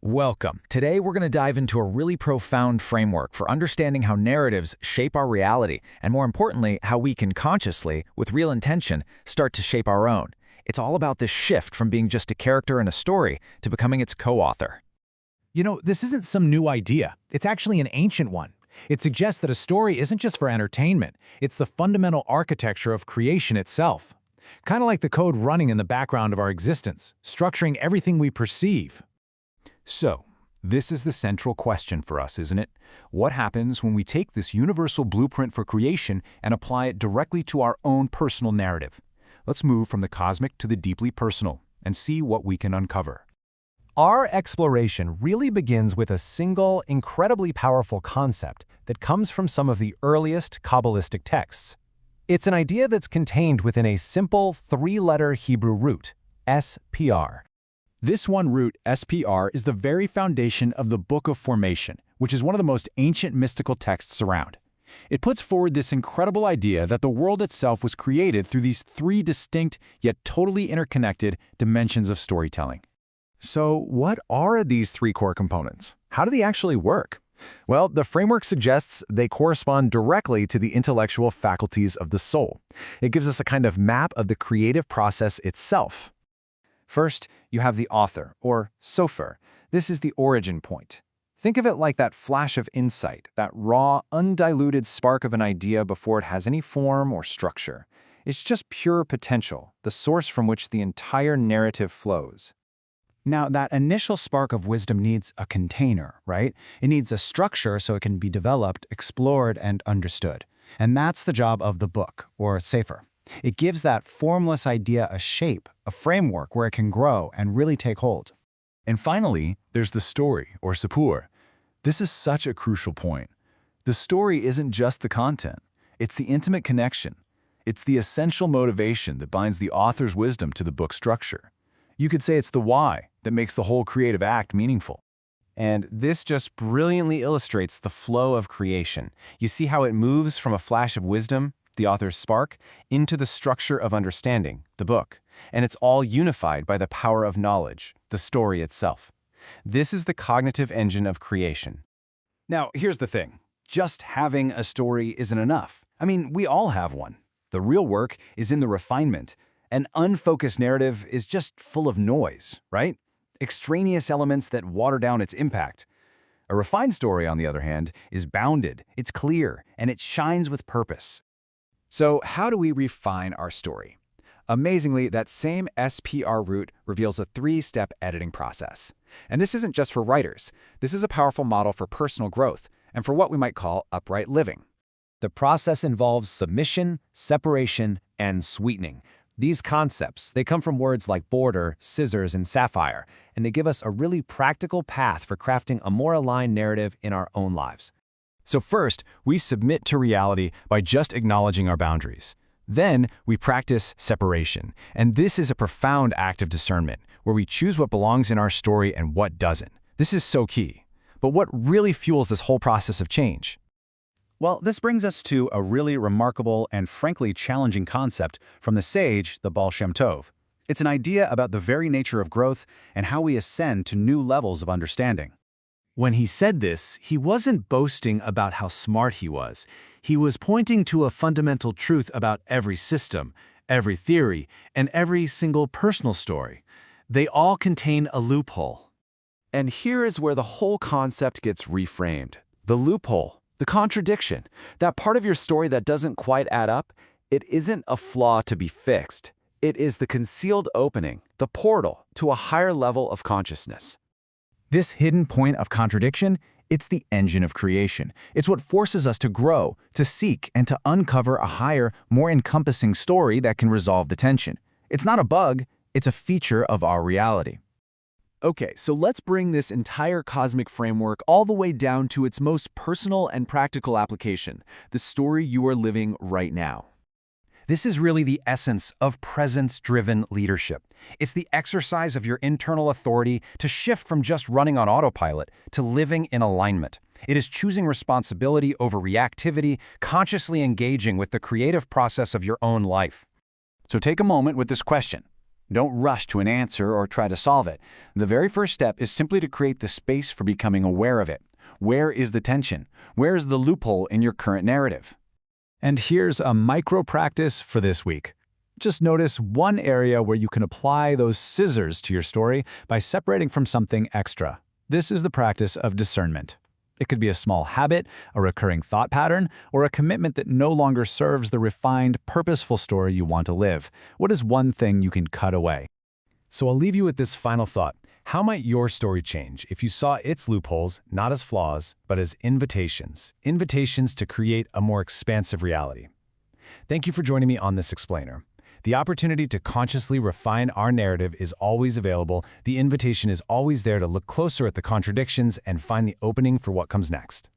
Welcome. Today we're going to dive into a really profound framework for understanding how narratives shape our reality, and more importantly, how we can consciously, with real intention, start to shape our own. It's all about this shift from being just a character in a story to becoming its co-author. This isn't some new idea. It's actually an ancient one. It suggests that a story isn't just for entertainment. It's the fundamental architecture of creation itself. Kind of like the code running in the background of our existence, structuring everything we perceive. So, this is the central question for us, isn't it? What happens when we take this universal blueprint for creation and apply it directly to our own personal narrative? Let's move from the cosmic to the deeply personal and see what we can uncover. Our exploration really begins with a single, incredibly powerful concept that comes from some of the earliest Kabbalistic texts. It's an idea that's contained within a simple three-letter Hebrew root, SPR. This one root, SPR, is the very foundation of the Book of Formation, which is one of the most ancient mystical texts around. It puts forward this incredible idea that the world itself was created through these three distinct, yet totally interconnected, dimensions of storytelling. So, what are these three core components? How do they actually work? Well, the framework suggests they correspond directly to the intellectual faculties of the soul. It gives us a kind of map of the creative process itself. First, you have the author, or sofer. This is the origin point. Think of it like that flash of insight, that raw, undiluted spark of an idea before it has any form or structure. It's just pure potential, the source from which the entire narrative flows. Now, that initial spark of wisdom needs a container, right? It needs a structure so it can be developed, explored, and understood. And that's the job of the book, or sefer. It gives that formless idea a shape, a framework where it can grow and really take hold. And finally, there's the story, or Sipur. This is such a crucial point. The story isn't just the content. It's the intimate connection. It's the essential motivation that binds the author's wisdom to the book's structure. You could say it's the why that makes the whole creative act meaningful. And this just brilliantly illustrates the flow of creation. You see how it moves from a flash of wisdom, the author's spark, into the structure of understanding, the book. And it's all unified by the power of knowledge, the story itself. This is the cognitive engine of creation. Now, here's the thing. Just having a story isn't enough. I mean, we all have one. The real work is in the refinement. An unfocused narrative is just full of noise, right? Extraneous elements that water down its impact. A refined story, on the other hand, is bounded, it's clear, and it shines with purpose. So, how do we refine our story? Amazingly, that same SPR root reveals a three-step editing process. And this isn't just for writers. This is a powerful model for personal growth and for what we might call upright living. The process involves submission, separation, and sweetening. These concepts, they come from words like border, scissors, and sapphire, and they give us a really practical path for crafting a more aligned narrative in our own lives. So first, we submit to reality by just acknowledging our boundaries. Then, we practice separation, and this is a profound act of discernment, where we choose what belongs in our story and what doesn't. This is so key. But what really fuels this whole process of change? Well, this brings us to a really remarkable and frankly challenging concept from the sage, the Baal Shem Tov. It's an idea about the very nature of growth and how we ascend to new levels of understanding. When he said this, he wasn't boasting about how smart he was. He was pointing to a fundamental truth about every system, every theory, and every single personal story. They all contain a loophole. And here is where the whole concept gets reframed. The loophole, the contradiction, that part of your story that doesn't quite add up, it isn't a flaw to be fixed. It is the concealed opening, the portal to a higher level of consciousness. This hidden point of contradiction, it's the engine of creation. It's what forces us to grow, to seek, and to uncover a higher, more encompassing story that can resolve the tension. It's not a bug, it's a feature of our reality. Okay, so let's bring this entire cosmic framework all the way down to its most personal and practical application, the story you are living right now. This is really the essence of presence-driven leadership. It's the exercise of your internal authority to shift from just running on autopilot to living in alignment. It is choosing responsibility over reactivity, consciously engaging with the creative process of your own life. So take a moment with this question. Don't rush to an answer or try to solve it. The very first step is simply to create the space for becoming aware of it. Where is the tension? Where is the loophole in your current narrative? And here's a micro practice for this week. Just notice one area where you can apply those scissors to your story by separating from something extra. This is the practice of discernment. It could be a small habit, a recurring thought pattern, or a commitment that no longer serves the refined, purposeful story you want to live. What is one thing you can cut away? So I'll leave you with this final thought. How might your story change if you saw its loopholes not as flaws, but as invitations? Invitations to create a more expansive reality. Thank you for joining me on this explainer. The opportunity to consciously refine our narrative is always available. The invitation is always there to look closer at the contradictions and find the opening for what comes next.